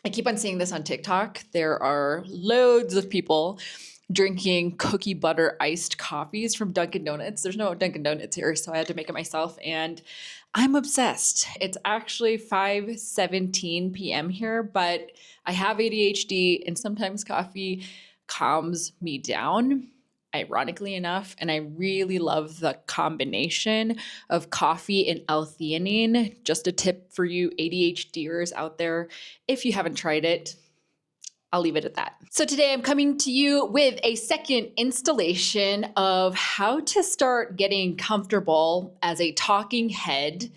I keep on seeing this on TikTok. There are loads of people drinking cookie butter iced coffees from Dunkin' Donuts. There's no Dunkin' Donuts here, so I had to make it myself. And I'm obsessed. It's actually 5:17 p.m. here, but I have ADHD and sometimes coffee calms me down, ironically enough. And I really love the combination of coffee and L-theanine. Just a tip for you ADHDers out there, if you haven't tried it, I'll leave it at that. So today I'm coming to you with a second installation of how to start getting comfortable as a talking head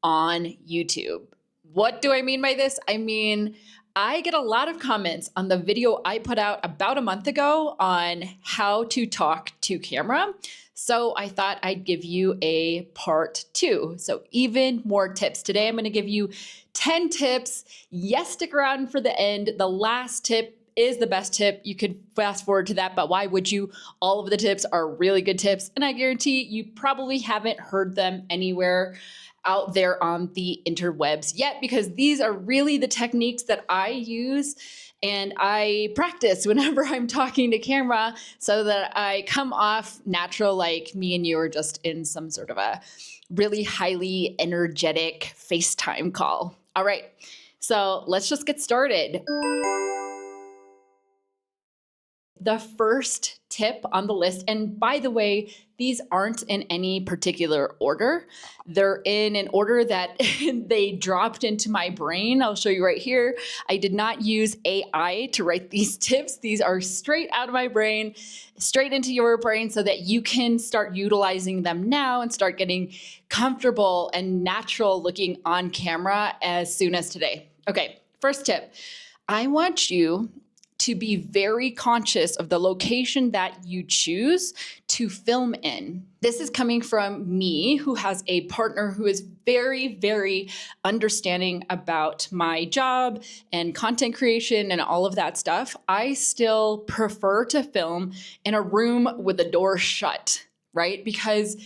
on YouTube. What do I mean by this? I mean, I get a lot of comments on the video I put out about a month ago on how to talk to camera. So I thought I'd give you a part 2. So even more tips. Today I'm going to give you 10 tips. Yes, stick around for the end. The last tip is the best tip. You could fast forward to that, but why would you? All of the tips are really good tips, and I guarantee you probably haven't heard them anywhere out there on the interwebs yet, because these are really the techniques that I use and I practice whenever I'm talking to camera so that I come off natural, like me and you are just in some sort of a really highly energetic FaceTime call. All right, so let's just get started. The first tip on the list, and by the way, these aren't in any particular order. They're in an order that they dropped into my brain. I'll show you right here. I did not use AI to write these tips. These are straight out of my brain, straight into your brain so that you can start utilizing them now and start getting comfortable and natural looking on camera as soon as today. Okay, first tip. I want you to be very conscious of the location that you choose to film in. This is coming from me, who has a partner who is very, very understanding about my job and content creation and all of that stuff. I still prefer to film in a room with the door shut, right? Because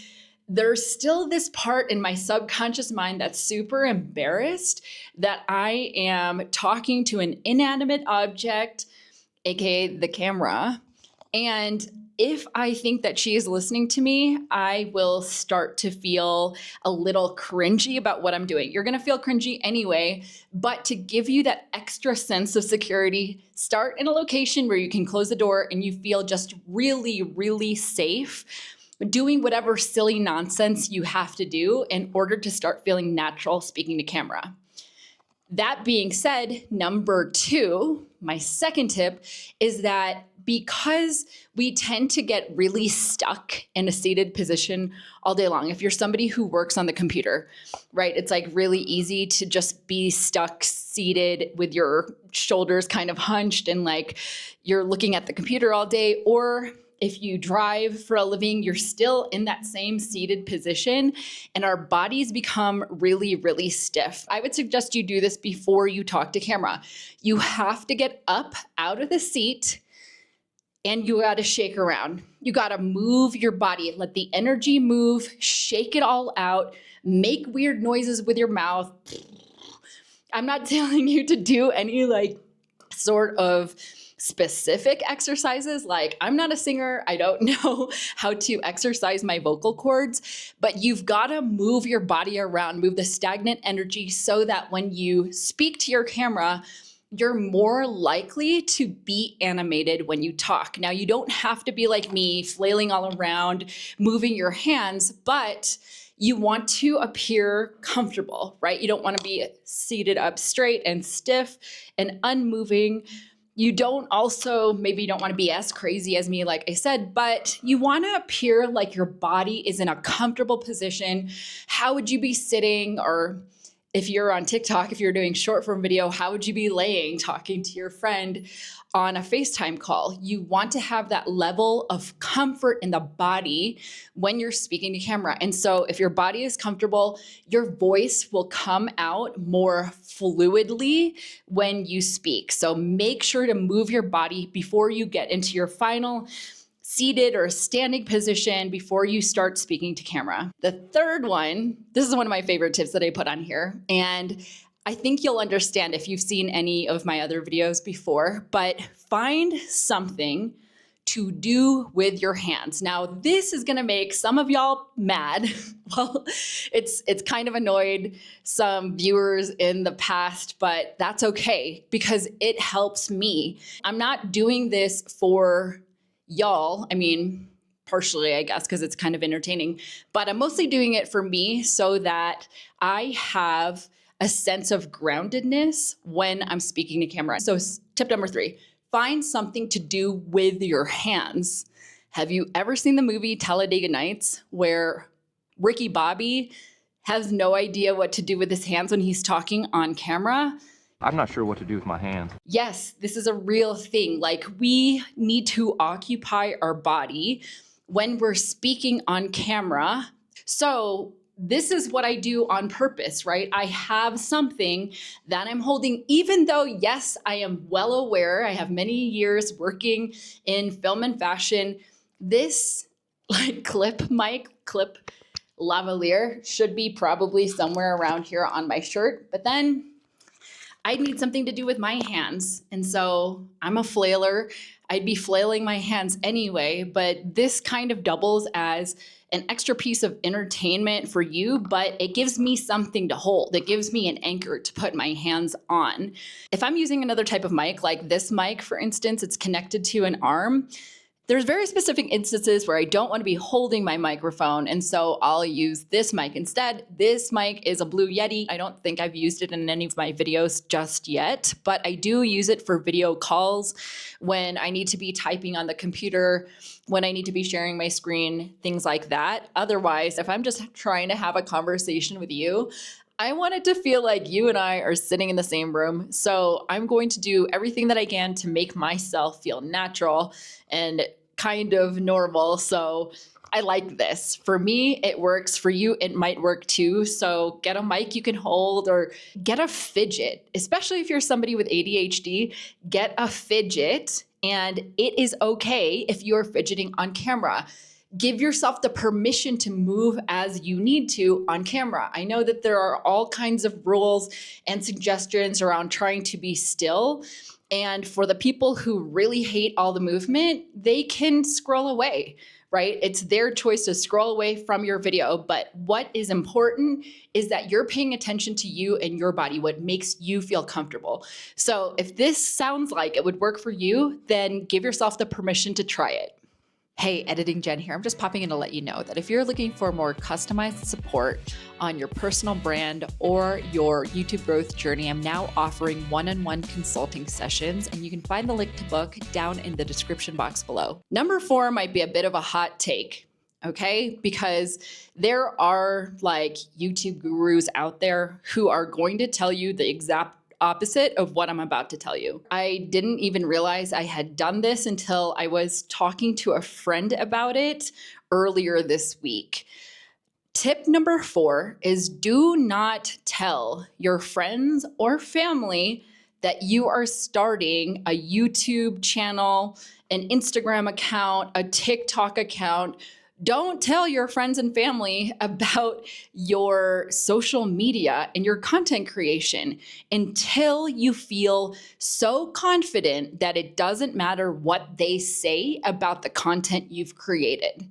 there's still this part in my subconscious mind that's super embarrassed that I am talking to an inanimate object, aka the camera. And if I think that she is listening to me, I will start to feel a little cringy about what I'm doing. You're going to feel cringy anyway, but to give you that extra sense of security, start in a location where you can close the door and you feel just really, really safe doing whatever silly nonsense you have to do in order to start feeling natural speaking to camera. That being said, number 2, my second tip is that because we tend to get really stuck in a seated position all day long, if you're somebody who works on the computer, right, it's like really easy to just be stuck seated with your shoulders kind of hunched and like you're looking at the computer all day. Or if you drive for a living, you're still in that same seated position and our bodies become really, really stiff. I would suggest you do this before you talk to camera. You have to get up out of the seat and you got to shake around. You got to move your body, let the energy move, shake it all out, make weird noises with your mouth. I'm not telling you to do any like sort of specific exercises. Like, I'm not a singer. I don't know how to exercise my vocal cords, but you've got to move your body around, move the stagnant energy so that when you speak to your camera, you're more likely to be animated when you talk. Now, you don't have to be like me, flailing all around, moving your hands, but you want to appear comfortable, right? You don't want to be seated up straight and stiff and unmoving. You don't also, maybe you don't want to be as crazy as me, like I said, but you want to appear like your body is in a comfortable position. How would you be sitting? Or if you're on TikTok, if you're doing short form video, how would you be laying, talking to your friend on a FaceTime call? You want to have that level of comfort in the body when you're speaking to camera. And so if your body is comfortable, your voice will come out more fluidly when you speak. So make sure to move your body before you get into your final seated or standing position before you start speaking to camera. The third one, this is one of my favorite tips that I put on here, and I think you'll understand if you've seen any of my other videos before, but find something to do with your hands. Now, this is gonna make some of y'all mad. Well, it's kind of annoyed some viewers in the past, but that's okay because it helps me. I'm not doing this for y'all. I mean, partially, I guess, because it's kind of entertaining, but I'm mostly doing it for me so that I have a sense of groundedness when I'm speaking to camera. So tip number 3, find something to do with your hands. Have you ever seen the movie Talladega Nights where Ricky Bobby has no idea what to do with his hands when he's talking on camera? I'm not sure what to do with my hands. Yes, this is a real thing. Like, we need to occupy our body when we're speaking on camera. So this is what I do on purpose, right? I have something that I'm holding, even though, yes, I am well aware, I have many years working in film and fashion. This like clip lavalier should be probably somewhere around here on my shirt, but then I need something to do with my hands. And so I'm a flailer. I'd be flailing my hands anyway, but this kind of doubles as an extra piece of entertainment for you, but it gives me something to hold. It gives me an anchor to put my hands on. If I'm using another type of mic, like this mic, for instance, it's connected to an arm. There's very specific instances where I don't want to be holding my microphone, and so I'll use this mic instead. This mic is a Blue Yeti. I don't think I've used it in any of my videos just yet, but I do use it for video calls when I need to be typing on the computer, when I need to be sharing my screen, things like that. Otherwise, if I'm just trying to have a conversation with you, I want it to feel like you and I are sitting in the same room. So I'm going to do everything that I can to make myself feel natural and kind of normal. So I like this. For me, it works. For you, it might work too. So get a mic you can hold or get a fidget, especially if you're somebody with ADHD, get a fidget. And it is okay if you're fidgeting on camera. Give yourself the permission to move as you need to on camera. I know that there are all kinds of rules and suggestions around trying to be still. And for the people who really hate all the movement, they can scroll away, right? It's their choice to scroll away from your video. But what is important is that you're paying attention to you and your body, what makes you feel comfortable. So if this sounds like it would work for you, then give yourself the permission to try it. Hey, Editing Jen here. I'm just popping in to let you know that if you're looking for more customized support on your personal brand or your YouTube growth journey, I'm now offering one-on-one consulting sessions, and you can find the link to book down in the description box below. Number 4 might be a bit of a hot take, okay? Because there are like YouTube gurus out there who are going to tell you the exact opposite of what I'm about to tell you. I didn't even realize I had done this until I was talking to a friend about it earlier this week. Tip number 4 is do not tell your friends or family that you are starting a YouTube channel, an Instagram account, a TikTok account. Don't tell your friends and family about your social media and your content creation until you feel so confident that it doesn't matter what they say about the content you've created.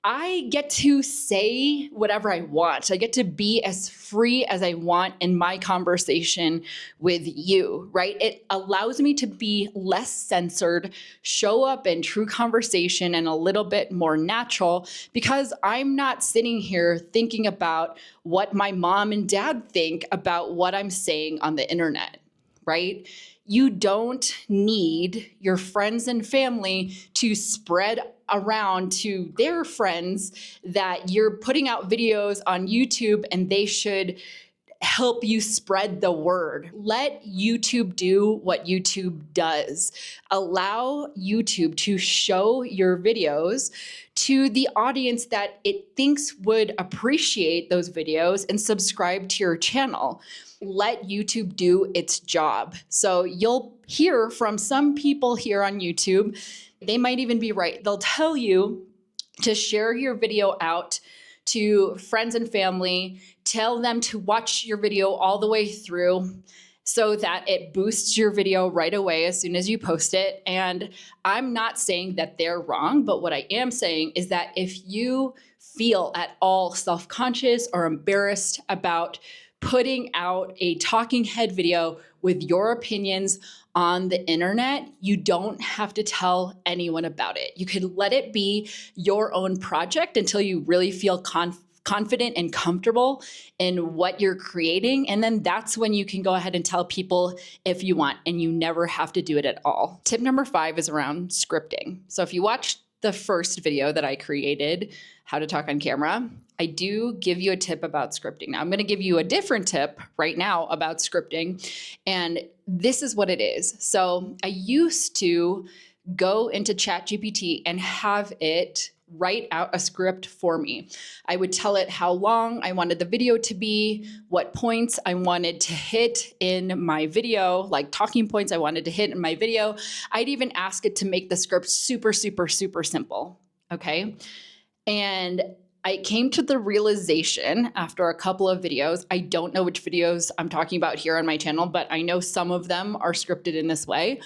I get to say whatever I want. I get to be as free as I want in my conversation with you, right? It allows me to be less censored, show up in true conversation and a little bit more natural because I'm not sitting here thinking about what my mom and dad think about what I'm saying on the internet, right? You don't need your friends and family to spread around to their friends that you're putting out videos on YouTube and they should help you spread the word. Let YouTube do what YouTube does. Allow YouTube to show your videos to the audience that it thinks would appreciate those videos and subscribe to your channel. Let YouTube do its job. So you'll hear from some people here on YouTube, they might even be right. They'll tell you to share your video out to friends and family. Tell them to watch your video all the way through so that it boosts your video right away as soon as you post it. And I'm not saying that they're wrong, but what I am saying is that if you feel at all self-conscious or embarrassed about putting out a talking head video with your opinions on the internet, you don't have to tell anyone about it. You could let it be your own project until you really feel confident and comfortable in what you're creating. And then that's when you can go ahead and tell people if you want, and you never have to do it at all. Tip number 5 is around scripting. So if you watched the first video that I created, how to talk on camera, I do give you a tip about scripting. Now I'm going to give you a different tip right now about scripting, and this is what it is. So I used to go into ChatGPT and have it write out a script for me. I would tell it how long I wanted the video to be, what points I wanted to hit in my video, like talking points I wanted to hit in my video. I'd even ask it to make the script super, super, super simple. Okay. And I came to the realization after a couple of videos, I don't know which videos I'm talking about here on my channel, but I know some of them are scripted in this way.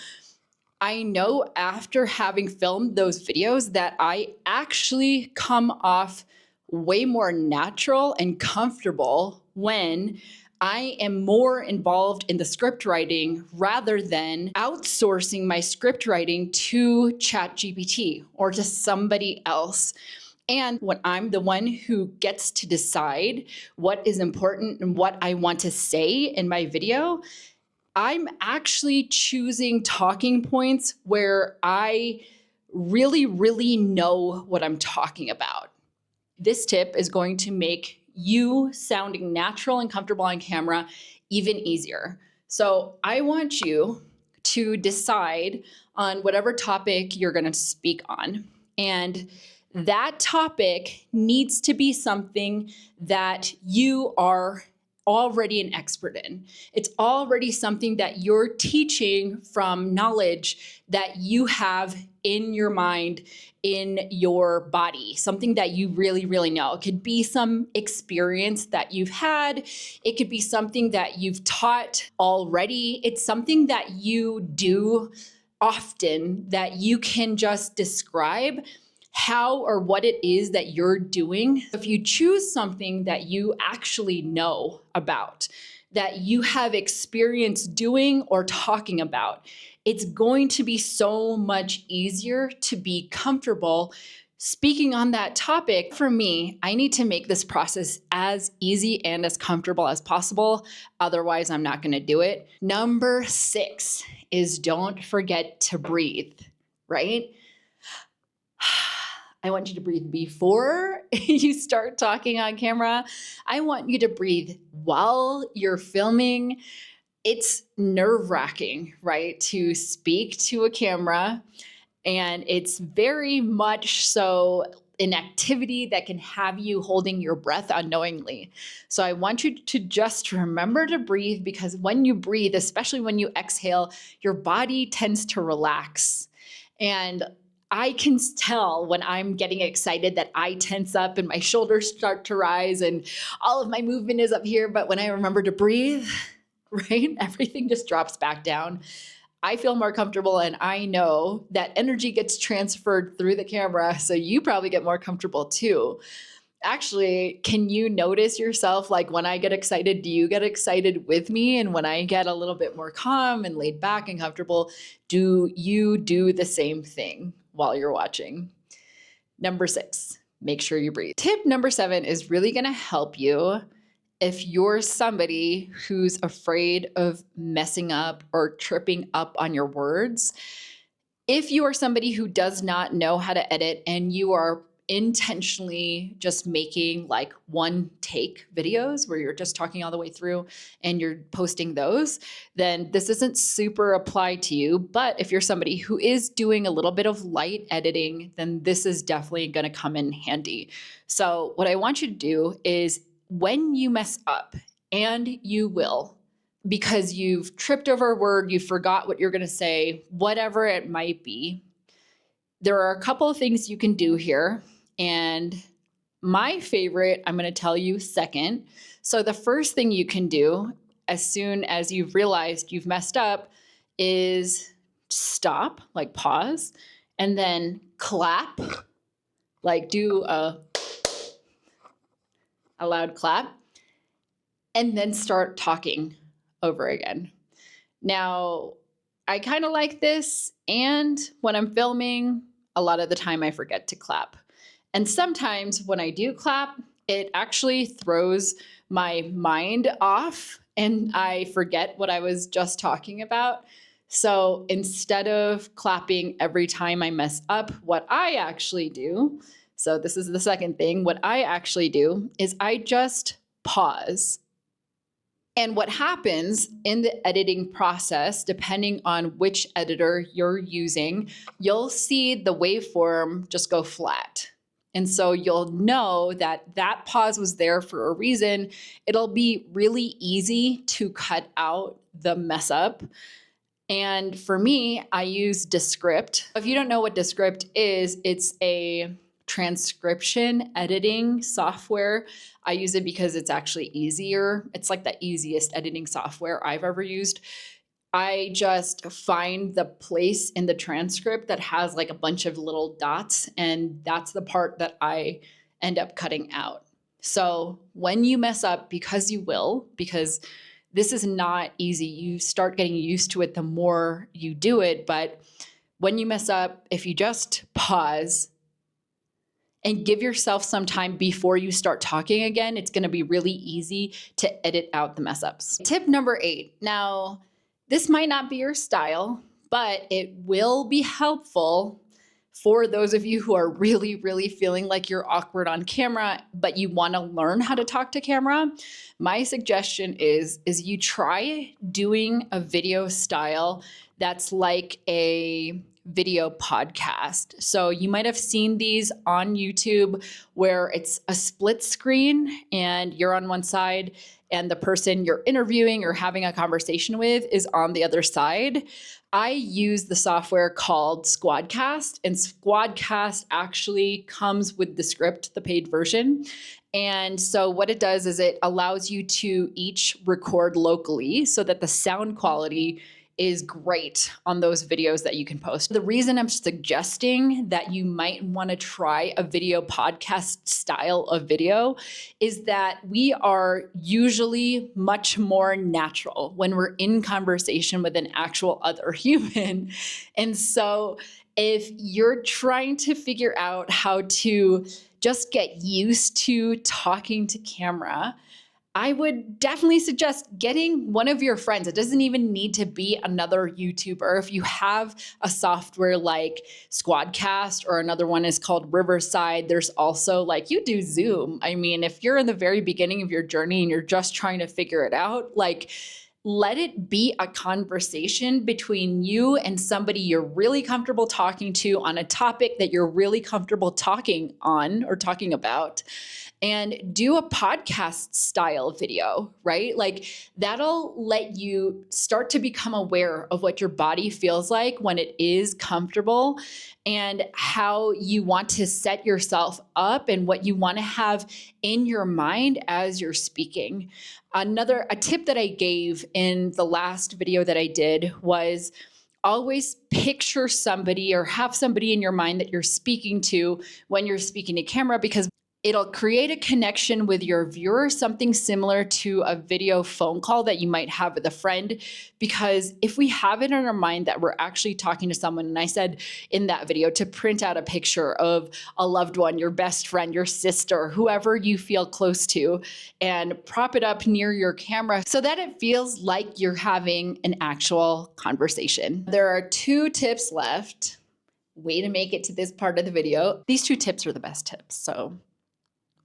I know after having filmed those videos that I actually come off way more natural and comfortable when I am more involved in the script writing rather than outsourcing my script writing to ChatGPT or to somebody else. And when I'm the one who gets to decide what is important and what I want to say in my video, I'm actually choosing talking points where I really, really know what I'm talking about. This tip is going to make you sounding natural and comfortable on camera even easier. So I want you to decide on whatever topic you're going to speak on. And that topic needs to be something that you are already an expert in. It's already something that you're teaching from knowledge that you have in your mind, in your body, something that you really, really know. It could be some experience that you've had. It could be something that you've taught already. It's something that you do often that you can just describe how or what it is that you're doing. If you choose something that you actually know about, that you have experience doing or talking about, it's going to be so much easier to be comfortable speaking on that topic. For me, I need to make this process as easy and as comfortable as possible. Otherwise, I'm not going to do it. Number 6 is don't forget to breathe, right? I want you to breathe before you start talking on camera. I want you to breathe while you're filming. It's nerve-wracking, right, to speak to a camera. And it's very much so an activity that can have you holding your breath unknowingly. So I want you to just remember to breathe, because when you breathe, especially when you exhale, your body tends to relax. And I can tell when I'm getting excited that I tense up and my shoulders start to rise and all of my movement is up here. But when I remember to breathe, right, everything just drops back down. I feel more comfortable, and I know that energy gets transferred through the camera. So you probably get more comfortable too. Actually, can you notice yourself, like when I get excited, do you get excited with me? And when I get a little bit more calm and laid back and comfortable, do you do the same thing while you're watching? Number 6, make sure you breathe. Tip number 7 is really going to help you if you're somebody who's afraid of messing up or tripping up on your words. If you are somebody who does not know how to edit and you are intentionally just making like one take videos where you're just talking all the way through and you're posting those, then this isn't super applied to you. But if you're somebody who is doing a little bit of light editing, then this is definitely going to come in handy. So what I want you to do is, when you mess up, and you will, because you've tripped over a word, you forgot what you're going to say, whatever it might be, there are a couple of things you can do here. And My favorite, I'm going to tell you second. So the first thing you can do as soon as you've realized you've messed up is stop, like pause, and then clap, like do a loud clap, and then start talking over again. Now, I kind of like this, and when I'm filming, a lot of the time I forget to clap. And sometimes when I do clap, it actually throws my mind off and I forget what I was just talking about. So instead of clapping every time I mess up, what I actually do, so this is the second thing, what I actually do is I just pause. And what happens in the editing process, depending on which editor you're using, you'll see the waveform just go flat. And so you'll know that that pause was there for a reason. It'll be really easy to cut out the mess up. And for me, I use Descript. If you don't know what Descript is, it's a transcription editing software. I use it because it's actually easier. It's like the easiest editing software I've ever used. I just find the place in the transcript that has like a bunch of little dots, and that's the part that I end up cutting out. So when you mess up, because you will, because this is not easy, you start getting used to it the more you do it. But when you mess up, if you just pause and give yourself some time before you start talking again, it's going to be really easy to edit out the mess ups. Tip number 8. Now, this might not be your style, but it will be helpful for those of you who are really, really feeling like you're awkward on camera, but you want to learn how to talk to camera. My suggestion is you try doing a video style that's like a video podcast. So you might have seen these on YouTube where it's a split screen and you're on one side and the person you're interviewing or having a conversation with is on the other side. I use the software called Squadcast, and Squadcast actually comes with the script, the paid version. And so what it does is it allows you to each record locally so that the sound quality is great on those videos that you can post. The reason I'm suggesting that you might want to try a video podcast style of video is that we are usually much more natural when we're in conversation with an actual other human. And so if you're trying to figure out how to just get used to talking to camera, I would definitely suggest getting one of your friends. It doesn't even need to be another YouTuber. If you have a software like Squadcast, or another one is called Riverside, there's also like, you do Zoom. I mean, if you're in the very beginning of your journey and you're just trying to figure it out, like, let it be a conversation between you and somebody you're really comfortable talking to on a topic that you're really comfortable talking on or talking about. And do a podcast style video, right? Like, that'll let you start to become aware of what your body feels like when it is comfortable and how you want to set yourself up and what you want to have in your mind as you're speaking. A tip that I gave in the last video that I did was always picture somebody or have somebody in your mind that you're speaking to when you're speaking to camera, because it'll create a connection with your viewer, something similar to a video phone call that you might have with a friend. Because if we have it in our mind that we're actually talking to someone, and I said in that video to print out a picture of a loved one, your best friend, your sister, whoever you feel close to, and prop it up near your camera so that it feels like you're having an actual conversation. There are 2 tips left. Way to make it to this part of the video. These 2 tips are the best tips, so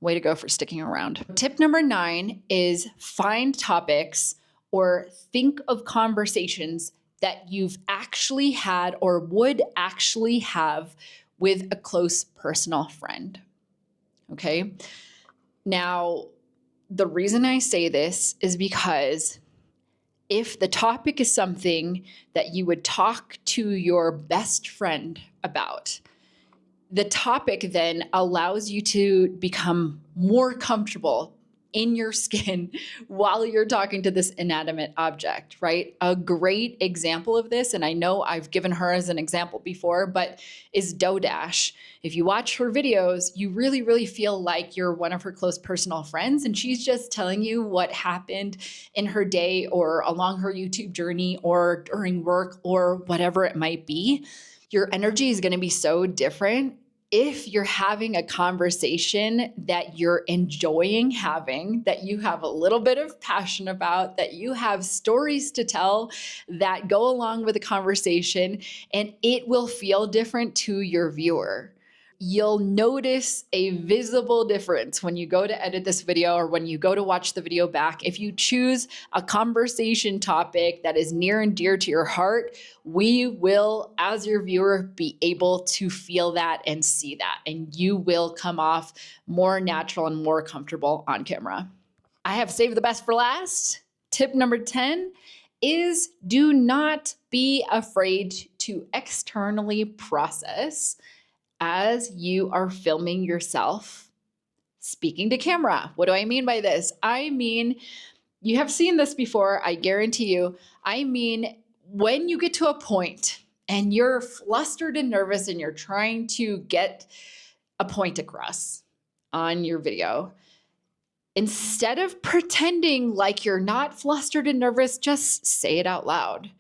way to go for sticking around. Tip number 9 is find topics or think of conversations that you've actually had or would actually have with a close personal friend. Okay. Now, the reason I say this is because if the topic is something that you would talk to your best friend about, The topic then allows you to become more comfortable in your skin while you're talking to this inanimate object, right? A great example of this, and I know I've given her as an example before, but is Dodash. If you watch her videos, you really, really feel like you're one of her close personal friends, and she's just telling you what happened in her day or along her YouTube journey or during work or whatever it might be. Your energy is going to be so different if you're having a conversation that you're enjoying having, that you have a little bit of passion about, that you have stories to tell that go along with the conversation, and it will feel different to your viewer. You'll notice a visible difference when you go to edit this video or when you go to watch the video back. If you choose a conversation topic that is near and dear to your heart, we will, as your viewer, be able to feel that and see that, and you will come off more natural and more comfortable on camera. I have saved the best for last. Tip number 10 is do not be afraid to externally process as you are filming yourself speaking to camera. What do I mean by this? I mean, you have seen this before, I guarantee you. I mean, when you get to a point and you're flustered and nervous and you're trying to get a point across on your video, instead of pretending like you're not flustered and nervous, just say it out loud.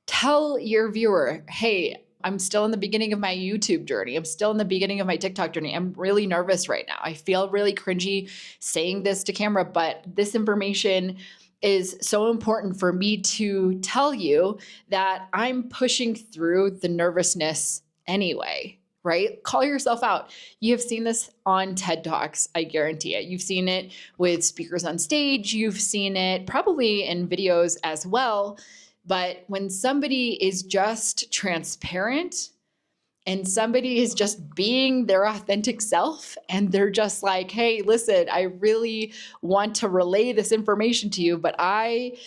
Tell your viewer, hey, I'm still in the beginning of my YouTube journey. I'm still in the beginning of my TikTok journey. I'm really nervous right now. I feel really cringy saying this to camera, but this information is so important for me to tell you that I'm pushing through the nervousness anyway, right? Call yourself out. You have seen this on TED Talks, I guarantee it. You've seen it with speakers on stage. You've seen it probably in videos as well. But when somebody is just transparent and somebody is just being their authentic self and they're just like, hey, listen, I really want to relay this information to you, but I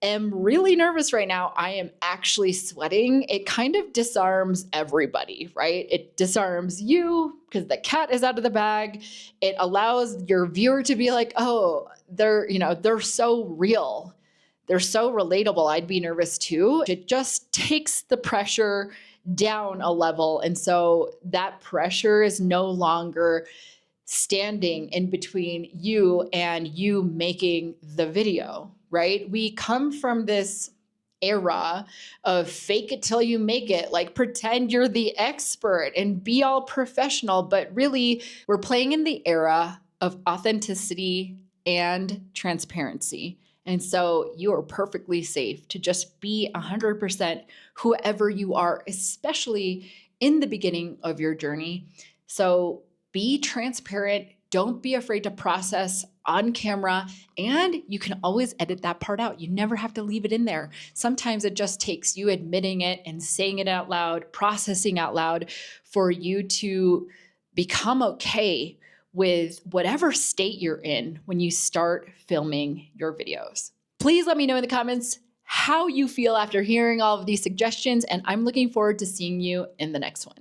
am really nervous right now. I am actually sweating. It kind of disarms everybody, right? It disarms you because the cat is out of the bag. It allows your viewer to be like, oh, they're so real. They're so relatable. I'd be nervous too. It just takes the pressure down a level. And so that pressure is no longer standing in between you and you making the video, right? We come from this era of fake it till you make it, like pretend you're the expert and be all professional. But really, we're playing in the era of authenticity and transparency. And so you are perfectly safe to just be 100% whoever you are, especially in the beginning of your journey. So be transparent. Don't be afraid to process on camera, and you can always edit that part out. You never have to leave it in there. Sometimes it just takes you admitting it and saying it out loud, processing out loud for you to become okay with whatever state you're in when you start filming your videos. Please let me know in the comments how you feel after hearing all of these suggestions, and I'm looking forward to seeing you in the next one.